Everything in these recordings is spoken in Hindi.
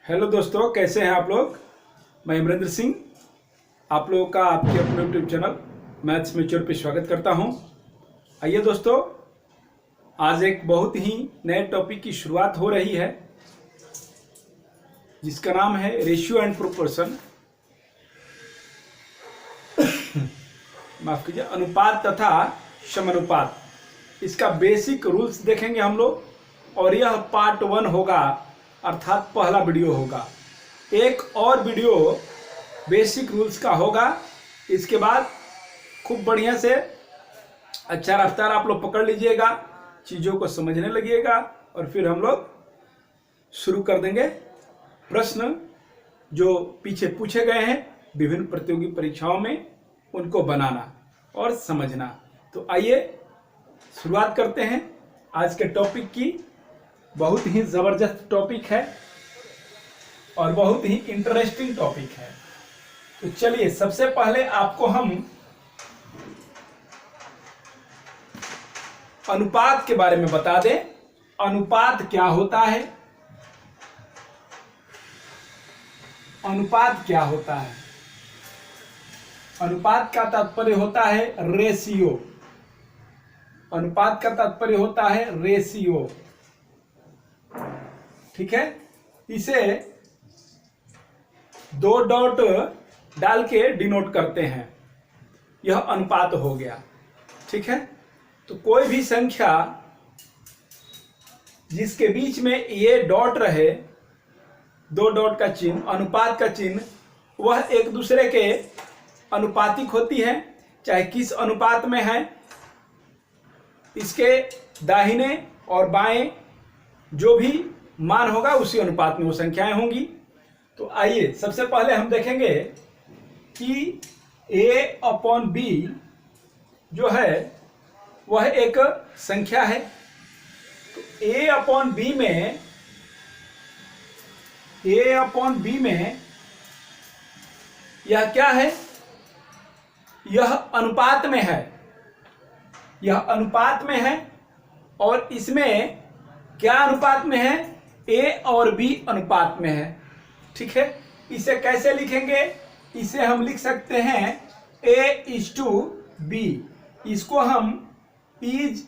हेलो दोस्तों, कैसे हैं आप लोग। मैं अमरेंद्र सिंह आप लोगों का आपके अपने यूट्यूब चैनल मैथ्स मैच्योर पे स्वागत करता हूं। आइए दोस्तों, आज एक बहुत ही नए टॉपिक की शुरुआत हो रही है जिसका नाम है रेशियो एंड प्रोपोर्शन। माफ कीजिए, अनुपात तथा समानुपात। इसका बेसिक रूल्स देखेंगे हम लोग और यह पार्ट 1 होगा, अर्थात पहला वीडियो होगा। एक और वीडियो बेसिक रूल्स का होगा। इसके बाद खूब बढ़िया से अच्छा रफ्तार आप लोग पकड़ लीजिएगा, चीज़ों को समझने लगिएगा और फिर हम लोग शुरू कर देंगे। प्रश्न जो पीछे पूछे गए हैं विभिन्न प्रतियोगी परीक्षाओं में, उनको बनाना और समझना। तो आइए शुरुआत करते हैं आज के टॉपिक की। बहुत ही ज़बरदस्त टॉपिक है और बहुत ही इंटरेस्टिंग टॉपिक है। तो चलिए, सबसे पहले आपको हम अनुपात के बारे में बता दें। अनुपात क्या होता है? अनुपात क्या होता है? अनुपात का तात्पर्य होता है रेशियो। अनुपात का तात्पर्य होता है रेशियो, ठीक है। इसे 2 डॉट डाल के डिनोट करते हैं, यह अनुपात हो गया, ठीक है। तो कोई भी संख्या जिसके बीच में ये डॉट रहे, 2 डॉट का चिन्ह, अनुपात का चिन्ह, वह एक दूसरे के अनुपातिक होती है। चाहे किस अनुपात में है, इसके दाहिने और बाएं जो भी मान होगा उसी अनुपात में वो संख्याएं होंगी। तो आइए सबसे पहले हम देखेंगे कि a/b जो है वह एक संख्या है। तो a/b में यह क्या है? यह अनुपात में है, यह अनुपात में है। और इसमें क्या अनुपात में है? a और b अनुपात में है, ठीक है। इसे कैसे लिखेंगे? इसे हम लिख सकते हैं a/b। इसको हम is/to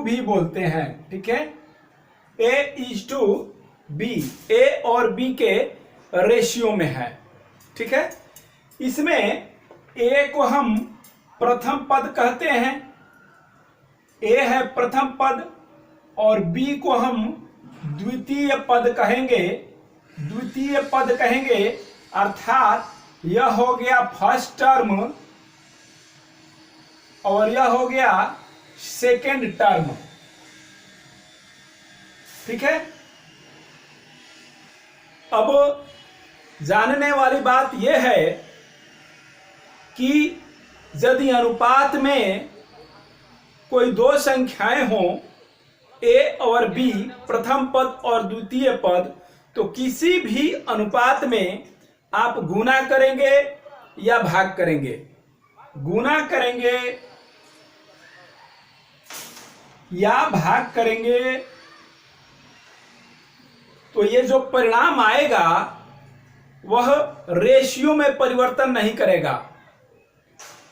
भी बोलते हैं, ठीक है। a/b, a और b के रेशियो में है, ठीक है। इसमें a को हम प्रथम पद कहते हैं, a है प्रथम पद, और b को हम द्वितीय पद कहेंगे। द्वितीय पद कहेंगे अर्थात यह हो गया फर्स्ट टर्म और यह हो गया सेकेंड टर्म, ठीक है। अब जानने वाली बात यह है कि यदि अनुपात में कोई 2 संख्याएं हों, a और b, प्रथम पद और द्वितीय पद, तो किसी भी अनुपात में आप गुना करेंगे या भाग करेंगे। गुना करेंगे या भाग करेंगे तो ये जो परिणाम आएगा वह रेशियो में परिवर्तन नहीं करेगा,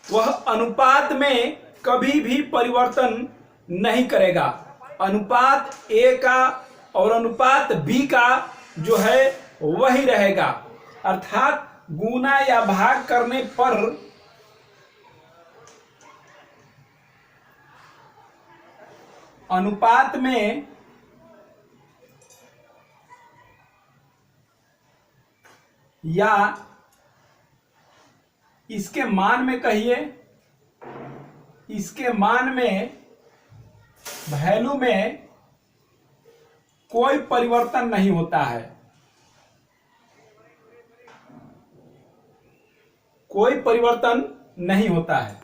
वह अनुपात में कभी भी परिवर्तन नहीं करेगा। अनुपात a का और अनुपात b का जो है वही रहेगा। अर्थात गुना या भाग करने पर अनुपात में या इसके मान में, कहिए इसके मान में, वैल्यू में कोई परिवर्तन नहीं होता है, कोई परिवर्तन नहीं होता है।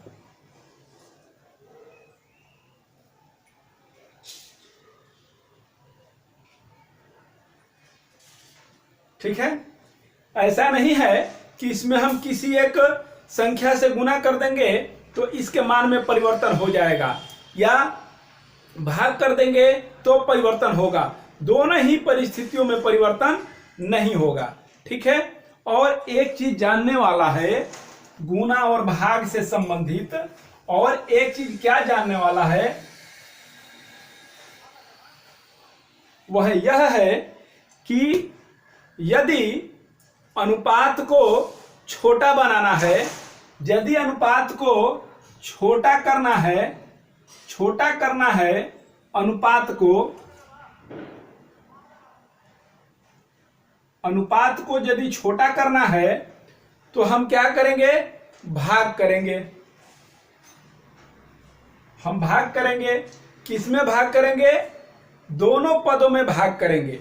ठीक है। ऐसा नहीं है कि इसमें हम किसी एक संख्या से गुना कर देंगे तो इसके मान में परिवर्तन हो जाएगा, या भाग कर देंगे तो परिवर्तन होगा। दोनों ही परिस्थितियों में परिवर्तन नहीं होगा। ठीक है, और एक चीज जानने वाला है गुना और भाग से संबंधित, और एक चीज क्या जानने वाला है वह यह है कि यदि अनुपात को छोटा बनाना है, यदि अनुपात को छोटा करना है अनुपात को यदि छोटा करना है तो हम क्या करेंगे, भाग करेंगे। हम भाग करेंगे, किसमें भाग करेंगे, दोनों पदों में भाग करेंगे,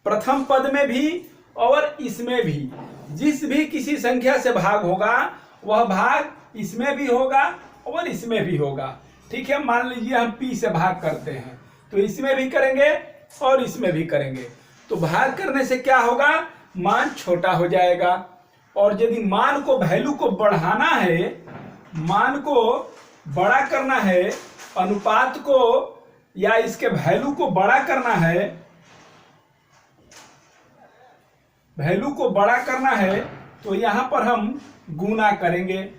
प्रथम पद में भी और इसमें भी। जिस भी किसी संख्या से भाग होगा वह भाग इसमें भी होगा और इसमें भी होगा। ठीक है, मान लीजिए हम p से भाग करते हैं तो इसमें भी करेंगे और इसमें भी करेंगे, तो भाग करने से क्या होगा, मान छोटा हो जाएगा। और यदि मान को, वैल्यू को बढ़ाना है, मान को बड़ा करना है, अनुपात को या इसके वैल्यू को बड़ा करना है, वैल्यू को बड़ा करना है तो यहां पर हम गुना करेंगे,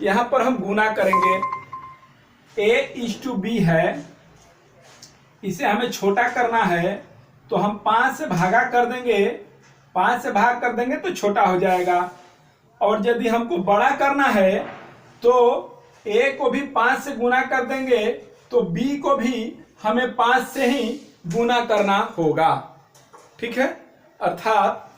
यहां पर हम गुना करेंगे। a/b है, इसे हमें छोटा करना है तो हम 5 से भागा कर देंगे, 5 से भाग कर देंगे तो छोटा हो जाएगा। और यदि हमको बड़ा करना है तो a को भी 5 से गुना कर देंगे तो b को भी हमें 5 से ही गुना करना होगा। ठीक है, अर्थात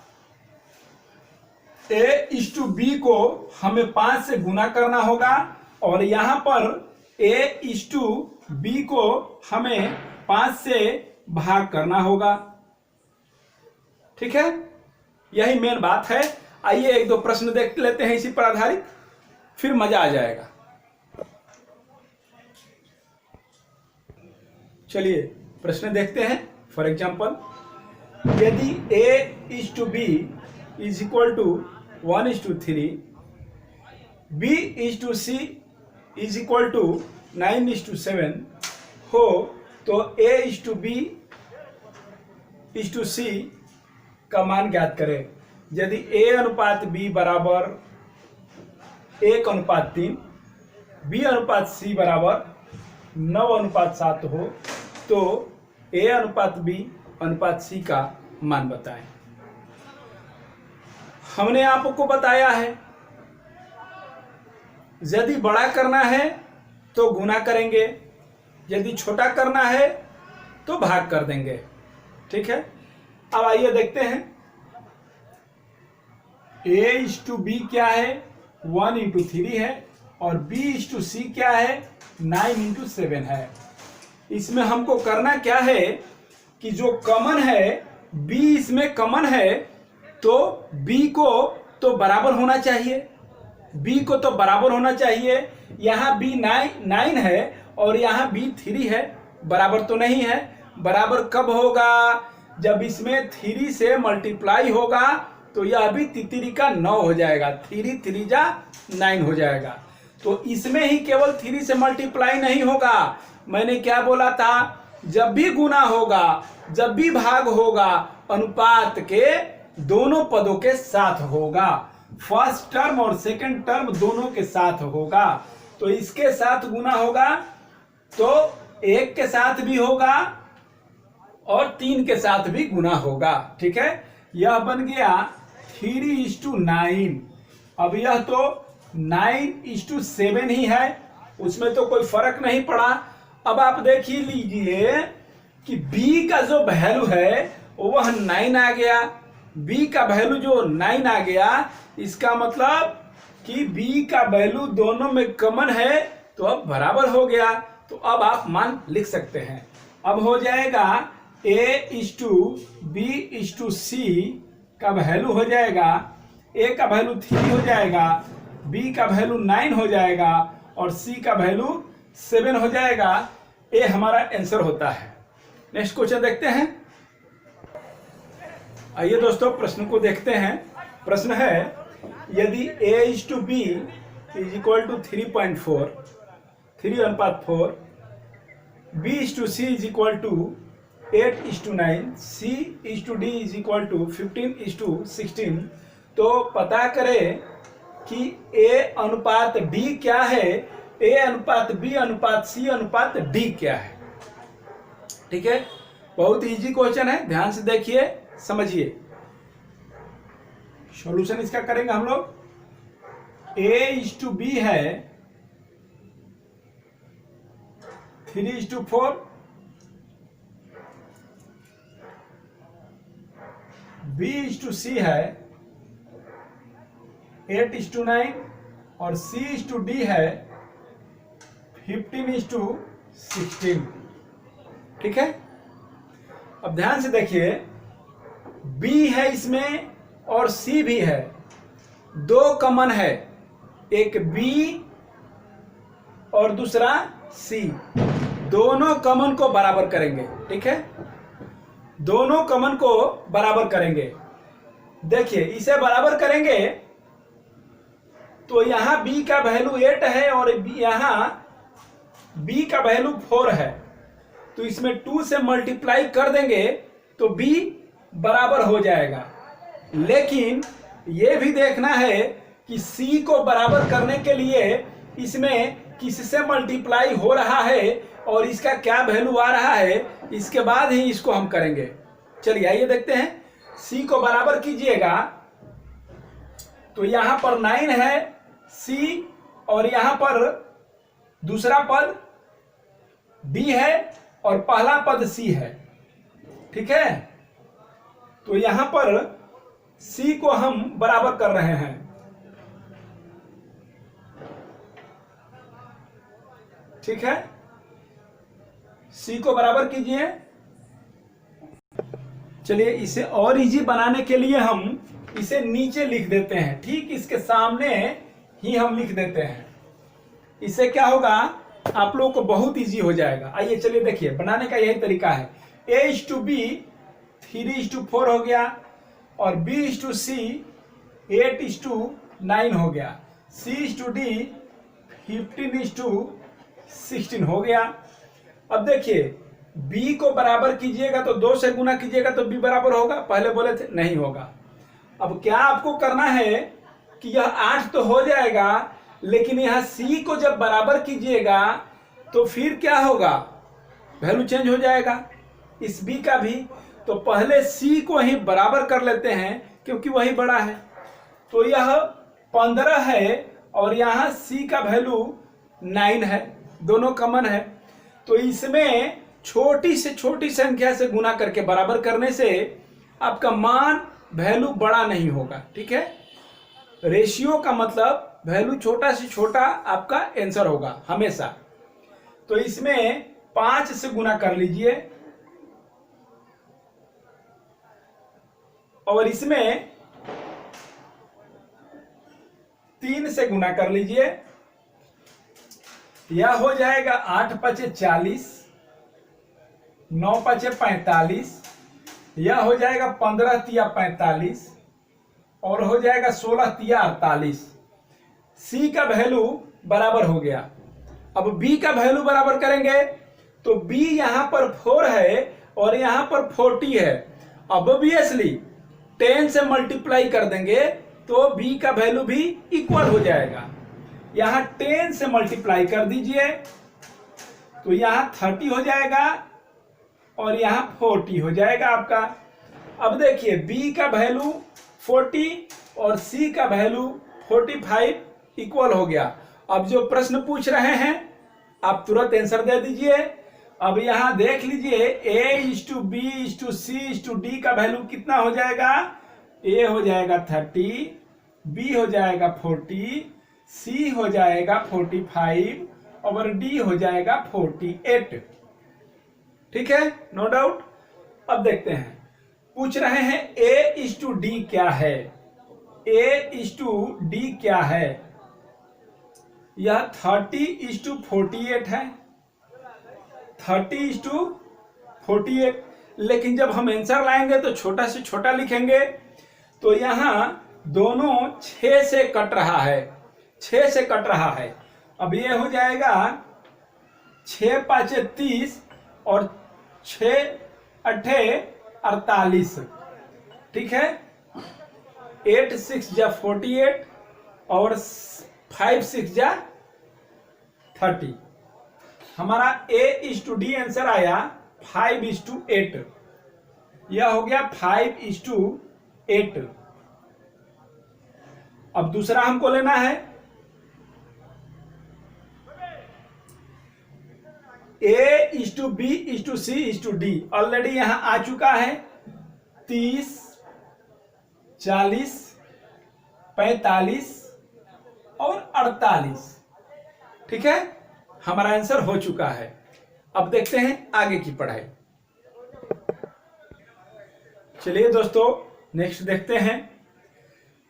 a/b को हमें 5 से गुना करना होगा और यहां पर a/b को हमें 5 से भाग करना होगा। ठीक है, यही मेन बात है। आइए एक दो प्रश्न देख लेते हैं इसी पर आधारित, फिर मजा आ जाएगा। चलिए प्रश्न देखते हैं। फॉर एग्जाम्पल, यदि a/b is equal to 1:3, b/c is equal to 9:7 हो तो a/b/c का मान ज्ञात करें। यदि a/b बराबर 1:3, b/c बराबर 9:7 हो तो a/b/c का मान बताएं। हमने आपको बताया है यदि बड़ा करना है तो गुना करेंगे, यदि छोटा करना है तो भाग कर देंगे। ठीक है, अब आइए देखते हैं a/b क्या है, 1:3 है और b/c क्या है, 9:7 है। इसमें हमको करना क्या है कि जो कॉमन है, b इसमें कॉमन है तो b को तो बराबर होना चाहिए, b को तो बराबर होना चाहिए। यहाँ b 9 है और यहाँ b 3 है, बराबर तो नहीं है। बराबर कब होगा, जब इसमें 3 से मल्टीप्लाई होगा तो यह भी तितरी का 9 हो जाएगा, 3 3 जा 9 हो जाएगा। तो इसमें ही केवल 3 से मल्टीप्लाई नहीं होगा, मैंने क्या बोला था, जब भी गुना होगा, जब भी भाग होगा, अनुपात के दोनों पदों के साथ होगा। फर्स्ट टर्म और सेकंड टर्म दोनों के साथ होगा। तो इसके साथ गुना होगा तो 1 के साथ भी होगा और 3 के साथ भी गुना होगा। ठीक है, यह बन गया 3:9। अब यह तो 9:7 ही है, उसमें तो कोई फर्क नहीं पड़ा। अब आप देख ही लीजिए कि b का जो वैल्यू है वह 9 आ गया, b का वैल्यू जो 9 आ गया, इसका मतलब कि b का वैल्यू दोनों में कॉमन है तो अब बराबर हो गया। तो अब आप मान लिख सकते हैं। अब हो जाएगा a/b/c का वैल्यू हो जाएगा, a का वैल्यू 3 हो जाएगा, b का वैल्यू 9 हो जाएगा और c का वैल्यू 7 हो जाएगा। ये हमारा आंसर होता है। नेक्स्ट क्वेश्चन देखते हैं। आइए दोस्तों प्रश्न को देखते हैं। प्रश्न है, यदि a/b is equal to 3.4, 3:4, b/c is equal to 8:9, C/D is equal to 15:16। तो पता करें कि A अनुपात B क्या है, A अनुपात B अनुपात C अनुपात D क्या है। ठीक है, बहुत इजी क्वेश्चन है, ध्यान से देखिए समझिए। सॉल्यूशन इसका करेंगे हम लोग। A/B है 3:4, B/C है 8:9 और C/D है 15:16। ठीक है, अब ध्यान से देखिए, B है इसमें और C भी है, दो कॉमन है, एक B और दूसरा C, दोनों कॉमन को बराबर करेंगे। ठीक है, दोनों कॉमन को बराबर करेंगे। देखिए इसे बराबर करेंगे तो यहां B का वैल्यू 8 है और यहां B का वैल्यू 4 है, तो इसमें 2 से मल्टीप्लाई कर देंगे तो B बराबर हो जाएगा। लेकिन यह भी देखना है कि C को बराबर करने के लिए इसमें किससे मल्टीप्लाई हो रहा है और इसका क्या वैल्यू आ रहा है, इसके बाद ही इसको हम करेंगे। चलिए आइए देखते हैं। C को बराबर कीजिएगा तो यहां पर 9 है C और यहां पर दूसरा पद B है और पहला पद C है। ठीक है, तो यहां पर C को हम बराबर कर रहे हैं। ठीक है, C को बराबर कीजिए। चलिए इसे और इजी बनाने के लिए हम इसे नीचे लिख देते हैं, ठीक इसके सामने ही हम लिख देते हैं। इससे क्या होगा, आप लोगों को बहुत इजी हो जाएगा। आइए चलिए देखिए, बनाने का यही तरीका है। A/B 3:4 हो गया और B/C 8:9 हो गया, C/D 15:16 हो गया। अब देखिए B को बराबर कीजिएगा तो 2 से गुना कीजिएगा तो B बराबर होगा, पहले बोले थे नहीं होगा। अब क्या आपको करना है कि यह 8 तो हो जाएगा, लेकिन यहां C को जब बराबर कीजिएगा तो फिर क्या होगा, वैल्यू चेंज हो जाएगा इस B का भी। तो पहले C को ही बराबर कर लेते हैं क्योंकि वही बड़ा है। तो यह 15 है और यहां C का वैल्यू 9 है, दोनों कॉमन है। तो इसमें छोटी से छोटी संख्या से गुना करके बराबर करने से आपका मान वैल्यू बड़ा नहीं होगा। ठीक है, रेशियो का मतलब वैल्यू छोटा से छोटा आपका आंसर होगा हमेशा। तो इसमें 5 से गुना कर लीजिए और इसमें 3 से गुना कर लीजिए, यह हो जाएगा 8×5 = 40, 9×5 = 45, यह हो जाएगा 15×3 = 45 और हो जाएगा 16×3 = 48। C का वैल्यू बराबर हो गया। अब B का वैल्यू बराबर करेंगे तो B यहां पर 4 है और यहां पर 40 है। अब ऑब्वियसली 10 से मल्टीप्लाई कर देंगे तो B का वैल्यू भी इक्वल हो जाएगा। यहां 10 से मल्टीप्लाई कर दीजिए तो यहां 30 हो जाएगा और यहां 40 हो जाएगा आपका। अब देखिए B का वैल्यू 40 और C का वैल्यू 45 इक्वल हो गया। अब जो प्रश्न पूछ रहे हैं आप तुरंत आंसर दे दीजिए। अब यहां देख लीजिए A/B/C/D का वैल्यू कितना हो जाएगा, A हो जाएगा 30, B हो जाएगा 40, C हो जाएगा 45 और D हो जाएगा 48। ठीक है, नो डाउट। अब देखते हैं, पूछ रहे हैं A/D क्या है। A/D क्या है, यह 30:48 है, 30:48। लेकिन जब हम आंसर लाएंगे तो छोटा से छोटा लिखेंगे। तो यहां दोनों 6 से कट रहा है, 6 से कट रहा है। अब ये हो जाएगा 6×5 = 30 और 6 अठे 48, ठीक है। 8 6 जा 48 और 5 6 जा 30। हमारा A/D आंसर आया 5:8। यह हो गया 5:8। अब दूसरा हमको लेना है A/B/C/D। ऑलरेडी यहां आ चुका है 30, 40, 45 और 48, ठीक है। हमारा आंसर हो चुका है। अब देखते हैं आगे की पढ़ाई। चलिए दोस्तों, नेक्स्ट देखते हैं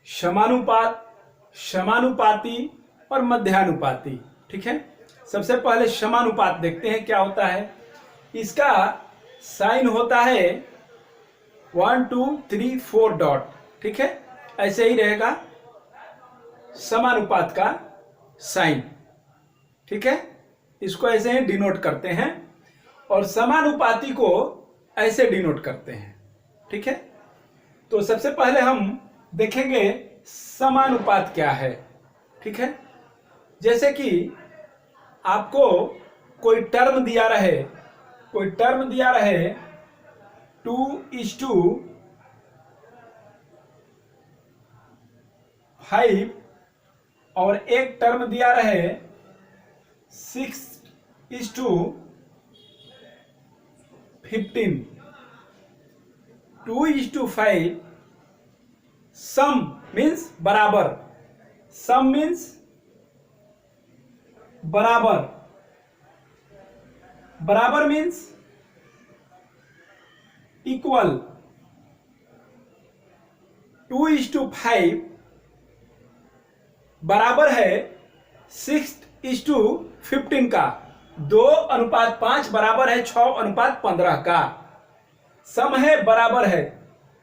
समानुपात, समानुपाती और मध्यानुपाती, ठीक है। सबसे पहले समानुपात देखते हैं क्या होता है। इसका साइन होता है 1 2 3 4 डॉट, ठीक है। ऐसे ही रहेगा समानुपात का साइन, ठीक है। इसको ऐसे ही डिनोट करते हैं और समानुपाती को ऐसे डिनोट करते हैं, ठीक है। तो सबसे पहले हम देखेंगे समानुपात क्या है, ठीक है। जैसे कि आपको कोई टर्म दिया रहे 2:5 और एक टर्म दिया रहे 6:15। 2:5 सम मीन्स बराबर, सम मीन्स बराबर, बराबर मीन्स इक्वल। 2:5 बराबर है 6:15 का। 2:5 बराबर है 6:15 का। सम है बराबर है,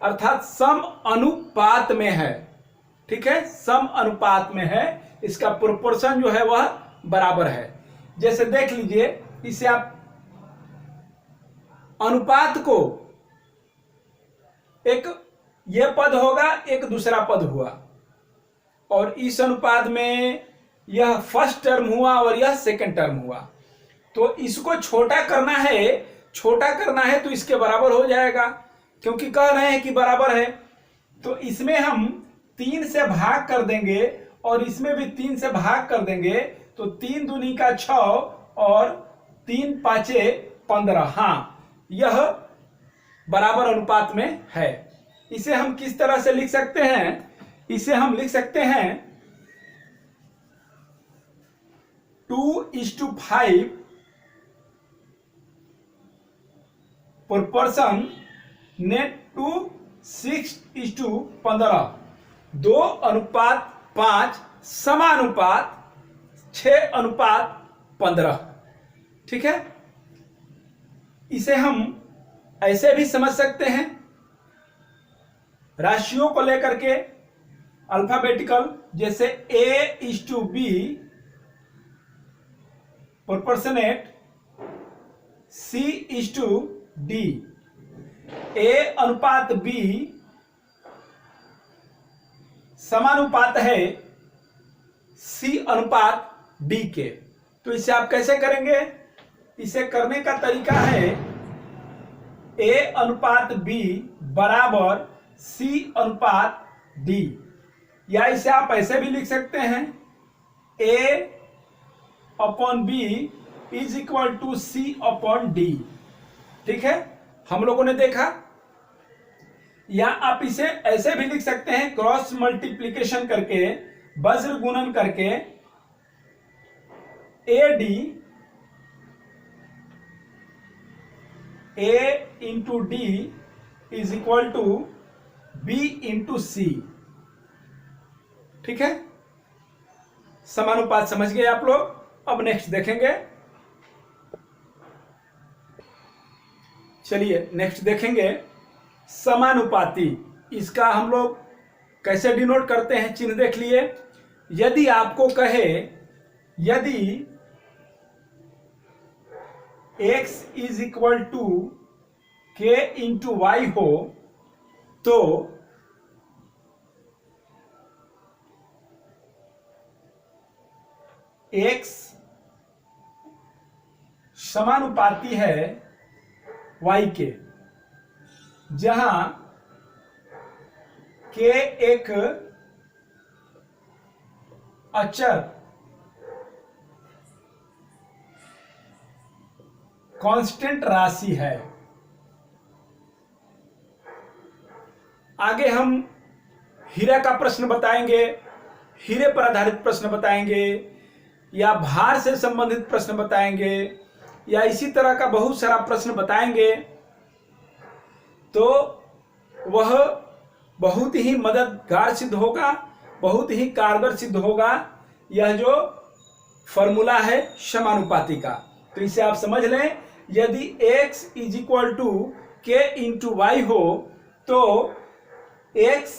अर्थात सम अनुपात में है, ठीक है। सम अनुपात में है, इसका प्रोपोर्शन जो है वह बराबर है। जैसे देख लीजिए, इसे आप अनुपात को, एक ये पद होगा, एक दूसरा पद हुआ, और इस अनुपात में यह फर्स्ट टर्म हुआ और यह सेकंड टर्म हुआ। तो इसको छोटा करना है तो इसके बराबर हो जाएगा, क्योंकि कह रहे हैं कि बराबर है। तो इसमें हम 3 से भाग कर देंगे और इसमें भी 3 से भाग कर देंगे, तो 3 दूनी का 6 और 3 पांचे 15। हाँ, यह बराबर अनुपात में है। इसे हम किस तरह से लिख सकते हैं? इसे हम लिख सकते हैं 2:5 प्रोपोर्शन नेट टू 6:15। 2:5 समानुपात 6:15, ठीक है। इसे हम ऐसे भी समझ सकते हैं, राशियों को लेकर के अल्फाबेटिकल, जैसे A/B प्रोपोर्शनेट C/D। A/B समानुपात है C/D के। तो इसे आप कैसे करेंगे? इसे करने का तरीका है A/B बराबर C/D, या इसे आप ऐसे भी लिख सकते हैं A/B is equal to C/D, ठीक है। हम लोगों ने देखा। या आप इसे ऐसे भी लिख सकते हैं, क्रॉस मल्टीप्लीकेशन करके, वज्र गुणन करके, AD A/D is equal to B/C, ठीक है। समानुपात समझ गए आप लोग। अब नेक्स्ट देखेंगे। चलिए नेक्स्ट देखेंगे समानुपाती। इसका हम लोग कैसे डिनोट करते हैं, चिन्ह देख लिए। यदि आपको कहे, यदि x is equal to k into y हो तो x समानुपाती है y के, जहां k एक अचर कांस्टेंट राशि है। आगे हम हीरे का प्रश्न बताएंगे, हीरे पर आधारित प्रश्न बताएंगे, या भार से संबंधित प्रश्न बताएंगे, या इसी तरह का बहुत सारा प्रश्न बताएंगे। तो वह बहुत ही मददगार सिद्ध होगा, बहुत ही कारगर सिद्ध होगा यह जो फॉर्मूला है समानुपाती का। तो इसे आप समझ लें, यदि x is equal to k into y हो तो x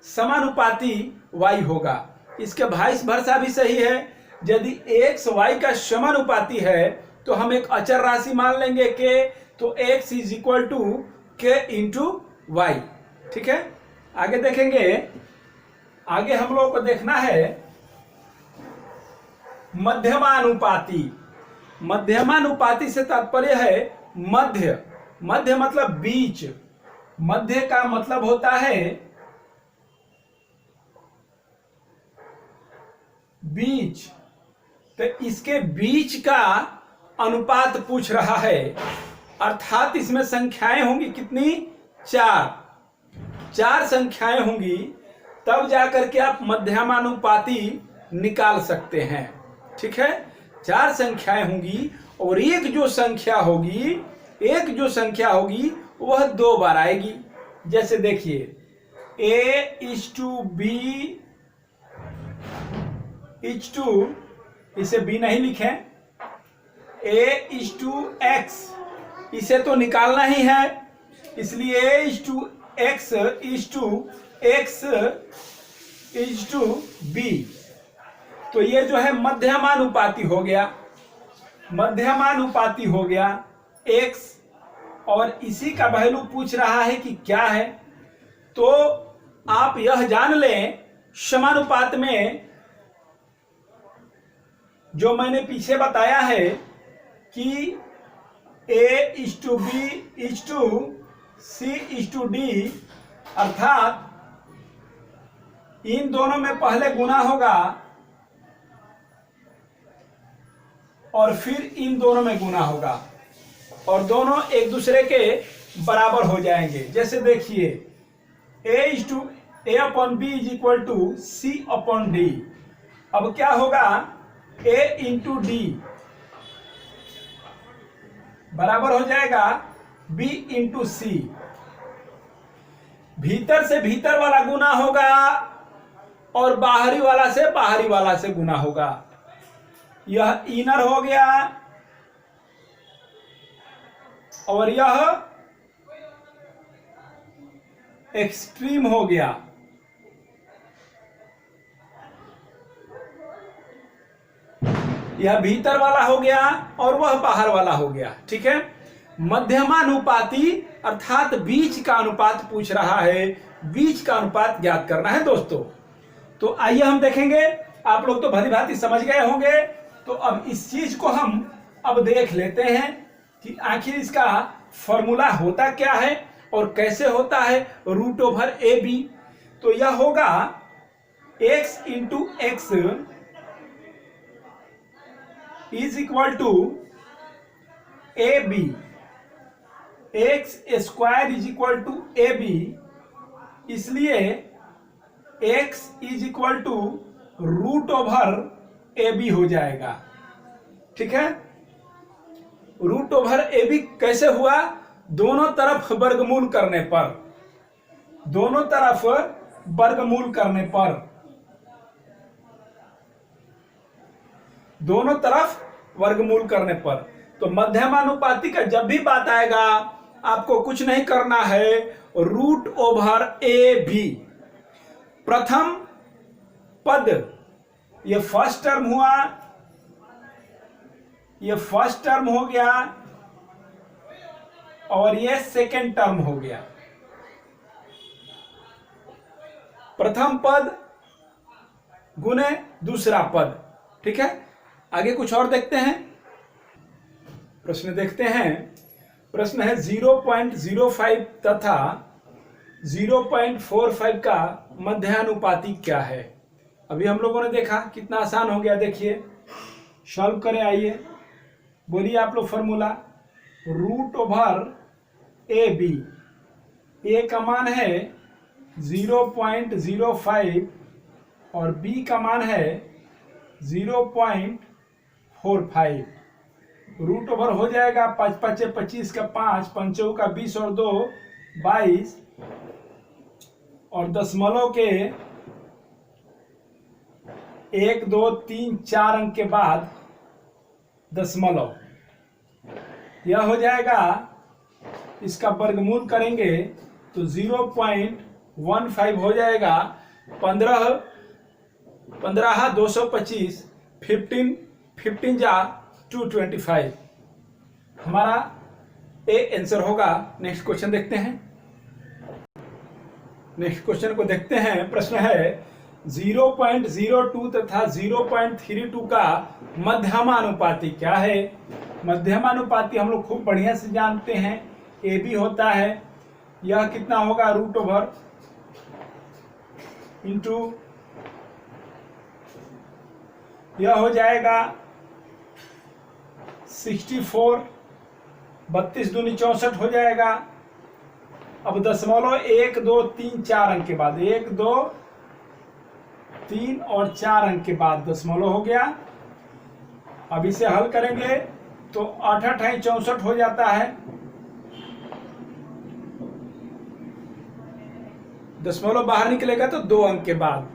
समानुपाती y होगा। इसके वाइस वर्सा भी सही है, यदि x y का समानुपाती है तो हम एक अचर राशि मान लेंगे के, तो x is equal to k into Y. ठीक है, आगे देखेंगे। आगे हम लोग को देखना है मध्यमानुपाती। मध्यमानुपाती से तात्पर्य है मध्य। मध्य मतलब बीच, मध्य का मतलब होता है बीच। तो इसके बीच का अनुपात पूछ रहा है, अर्थात इसमें संख्याएं होंगी कितनी, 4 संख्याएं होंगी, तब जाकर के आप मध्यमानुपाती निकाल सकते हैं। ठीक है, 4 संख्याएं होंगी और एक जो संख्या होगी वह 2 बार आएगी। जैसे देखिए a:b इज टू, इसे b नहीं लिखें, a:x, इसे तो निकालना ही है, इसलिए a:x इज टू b। तो ये जो है मध्यमानुपाती हो गया, मध्यमानुपाती हो गया x, और इसी का वैल्यू पूछ रहा है कि क्या है। तो आप यह जान लें, समानुपात में जो मैंने पीछे बताया है कि a:b is to c is to d, अर्थात इन दोनों में पहले गुना होगा और फिर इन दोनों में गुना होगा और दोनों एक दूसरे के बराबर हो जाएंगे। जैसे देखिए a upon b is equal to c upon d। अब क्या होगा, a इंटू डी बराबर हो जाएगा b इंटू सी। भीतर से भीतर वाला गुना होगा और बाहरी वाला से गुना होगा। यह इनर हो गया और यह एक्सट्रीम हो गया। यह भीतर वाला हो गया और वह बाहर वाला हो गया। ठीक है, मध्यमानुपाती अर्थात बीच का अनुपात पूछ रहा है, बीच का अनुपात ज्ञात करना है दोस्तों। तो आइए हम देखेंगे, आप लोग तो भली भांति समझ गए होंगे। तो अब इस चीज को हम अब देख लेते हैं कि आखिर इसका फॉर्मूला होता क्या है और कैसे होता है, रूट ओवर ए बी। तो यह होगा x into x is equal to a b, x square is equal to a b, इसलिए x is equal to root over A b हो जाएगा। ठीक है, रूट ओवर ए बी कैसे हुआ, दोनों तरफ वर्गमूल करने पर, दोनों तरफ वर्गमूल करने पर, दोनों तरफ वर्गमूल करने पर। तो मध्यमानुपाती का जब भी बात आएगा आपको कुछ नहीं करना है, रूट ओवर ए बी। प्रथम पद ये फर्स्ट टर्म हुआ, ये फर्स्ट टर्म हो गया और ये सेकेंड टर्म हो गया। प्रथम पद गुने दूसरा पद। ठीक है, आगे कुछ और देखते हैं। प्रश्न देखते हैं। प्रश्न है 0.05 तथा 0.45 का मध्यानुपाती क्या है। अभी हम लोगों ने देखा, कितना आसान हो गया। देखिए, सॉल्व करें। आइए, बोलिए आप लोग formula. Root over A B, A का मान है 0.05 और बी का मान है 0.45। रूट ओवर हो जाएगा 5 5 25 का 5, 5 का 20 और 2 22 और दशमलव के 1 2 3 4 अंक के बाद दशमलव, यह हो जाएगा। इसका वर्गमूल करेंगे तो 0.15 हो जाएगा। 15 225, 15 जा 225, हमारा ए आंसर होगा। नेक्स्ट क्वेश्चन देखते हैं। नेक्स्ट क्वेश्चन को देखते हैं। प्रश्न है 0.02 तथा 0.32 का मध्यमानुपाती क्या है। मध्यमानुपाती हम लोग खूब बढ़िया से जानते हैं, ए बी होता है। यह कितना होगा, रूट ओवर इंटू, यह हो जाएगा 64, 32 दूनी 64 हो जाएगा। अब दशमलव 1 2 3 4 अंक के बाद 1 2 3 और 4 अंक के बाद दशमलव हो गया। अब इसे हल करेंगे तो 8 8 64 हो जाता है। दशमलव बाहर निकलेगा तो 2 अंक के बाद।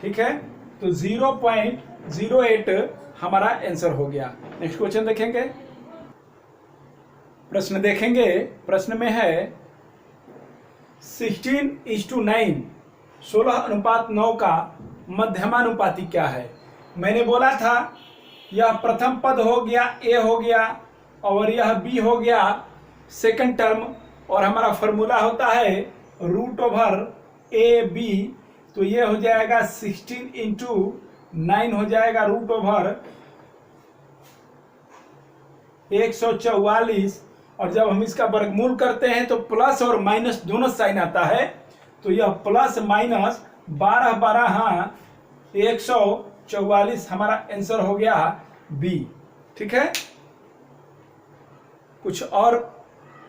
ठीक है, तो 0.08 हमारा आंसर हो गया। नेक्स्ट क्वेश्चन देखेंगे। प्रश्न देखेंगे। प्रश्न में है 16:9, 16:9 का मध्यमानुपाती क्या है। मैंने बोला था यह प्रथम पद हो गया, ए हो गया, और यह बी हो गया सेकंड टर्म, और हमारा फॉर्मूला होता है रूट ओवर ए बी। तो ये हो जाएगा 16 इंटू 9 हो जाएगा रूट ओवर 144, और जब हम इसका वर्गमूल करते हैं तो प्लस और माइनस दोनों साइन आता है। तो यह प्लस माइनस 12 12 हाँ 144 हमारा आंसर हो गया बी। ठीक है, कुछ और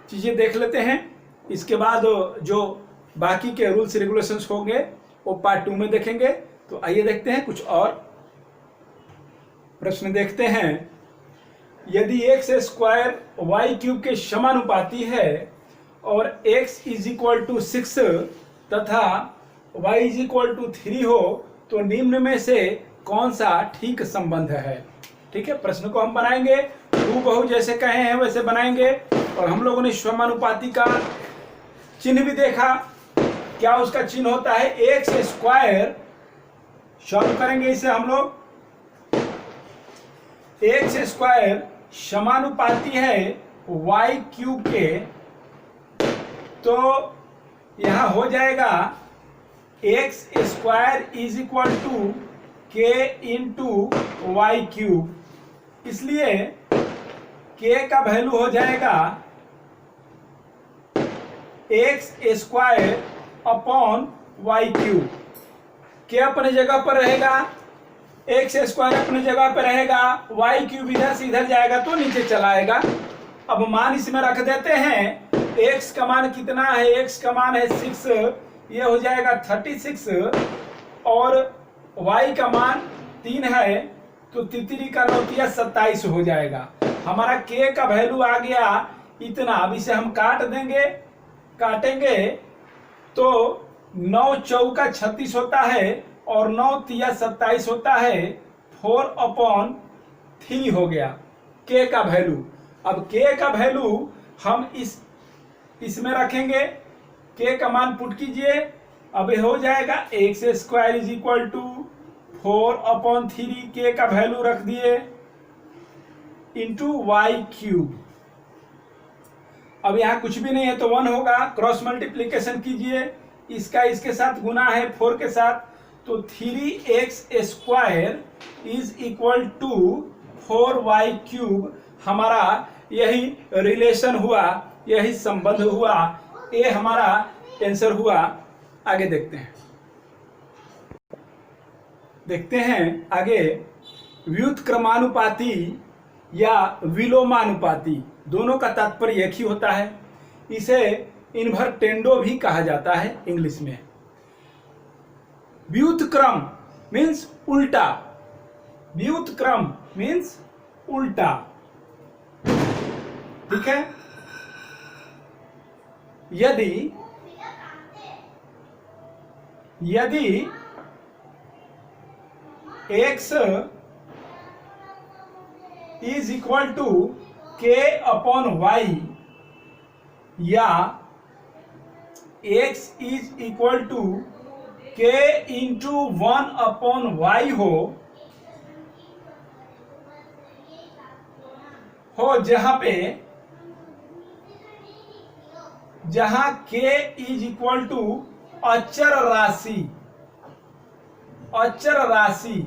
चीजें देख लेते हैं। इसके बाद जो बाकी के रूल्स रेगुलेशंस होंगे वो पार्ट 2 में देखेंगे। तो आइए देखते हैं कुछ और प्रश्न देखते हैं। यदि एक्स स्क्वायर वाई क्यूब के समानुपाती है और x इज इक्वल टू 6 तथा y इज इक्वल टू 3 हो तो निम्न में से कौन सा ठीक संबंध है। ठीक है, प्रश्न को हम बनाएंगे हूबहू जैसे कहे हैं वैसे बनाएंगे। और हम लोगों ने समानुपाती का चिन्ह भी देखा, क्या उसका चिन्ह होता है एक्स स्क्वायर। सॉल्व करेंगे इसे हम लोग। एक्स स्क्वायर समानुपाती है वाई क्यूब के, तो यहां हो जाएगा x square is equal to k into y cube. इसलिए के का वैल्यू हो जाएगा x square upon y cube. K अपने जगह पर रहेगा, एक्स स्क्वायर अपने जगह पर रहेगा, वाई क्यूब इधर से इधर जाएगा तो नीचे चला आएगा। अब मान इसमें रख देते हैं। एक्स का मान कितना है, एक्स का मान है 6, ये हो जाएगा 36, और वाई का मान 3 है तो तितरी का 9 27 हो जाएगा। हमारा के का वैल्यू आ गया इतना। अब इसे हम काट देंगे, काटेंगे तो 9 चौका 36 होता है और 9 तिया 27 होता है। 4/3 हो गया के का वैल्यू। अब के का वैल्यू हम इसमें रखेंगे, के का मान पुट कीजिए। अब हो जाएगा x square is equal to 4/3 k का वैल्यू रख दिए इंटू वाई क्यूब। अब यहाँ कुछ भी नहीं है तो 1 होगा। क्रॉस मल्टीप्लीकेशन कीजिए, इसका इसके साथ गुना है 4 के साथ, तो 3x² is equal to 4y³ हमारा यही रिलेशन हुआ, यही संबंध हुआ, ये हमारा आंसर हुआ। आगे देखते हैं आगे। व्युत्क्रमानुपाती या विलोमानुपाती दोनों का तात्पर्य एक ही होता है। इसे इन्वर्टेंडो भी कहा जाता है इंग्लिश में। व्युत्क्रम मीन्स उल्टा, व्युत्क्रम मीन्स उल्टा, ठीक है। यदि x is equal to k/y या x is equal to k into 1/y हो जहां k इज इक्वल टू अचर राशि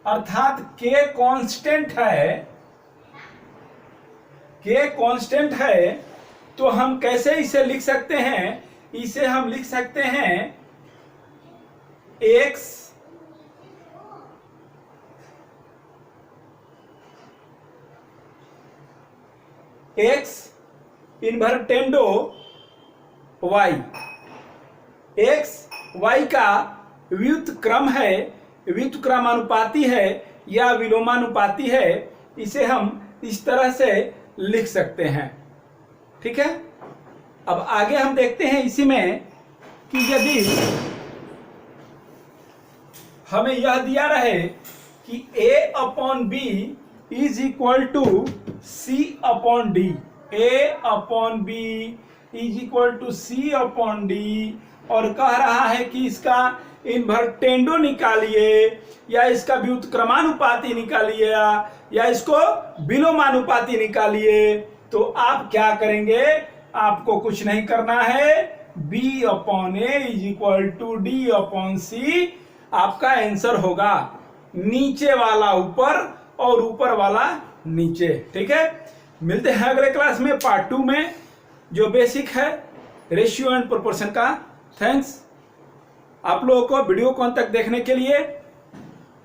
अर्थात k कांस्टेंट है, तो हम कैसे इसे लिख सकते हैं? इसे हम लिख सकते हैं x invertendo y। x y का व्युत्क्रम है, व्युत्क्रमानुपाती है या विलोमानुपाती है। इसे हम इस तरह से लिख सकते हैं, ठीक है। अब आगे हम देखते हैं इसी में कि यदि हमें यह दिया रहे कि a/b is equal to c/d, a/b is equal to c/d, और कह रहा है कि इसका इन्वर्टेंडो निकालिए या इसका व्युत्क्रमानुपाती निकालिए या इसको विलोमानुपाती निकालिए, तो आप क्या करेंगे? आपको कुछ नहीं करना है, b/a is equal to d/c आपका आंसर होगा। नीचे वाला ऊपर और ऊपर वाला नीचे, ठीक है। मिलते हैं अगले क्लास में पार्ट 2 में, जो बेसिक है रेशियो एंड प्रोपोर्शन का। थैंक्स आप लोगों को वीडियो को अंत तक देखने के लिए,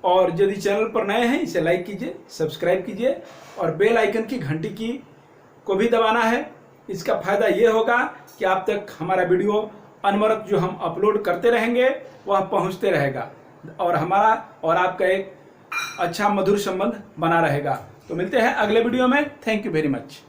और यदि चैनल पर नए हैं इसे लाइक कीजिए, सब्सक्राइब कीजिए और बेल आइकन की घंटी को भी दबाना है। इसका फायदा ये होगा कि आप तक हमारा वीडियो अनवरत जो हम अपलोड करते रहेंगे वह पहुंचते रहेगा और हमारा और आपका एक अच्छा मधुर संबंध बना रहेगा। तो मिलते हैं अगले वीडियो में। Thank you very much.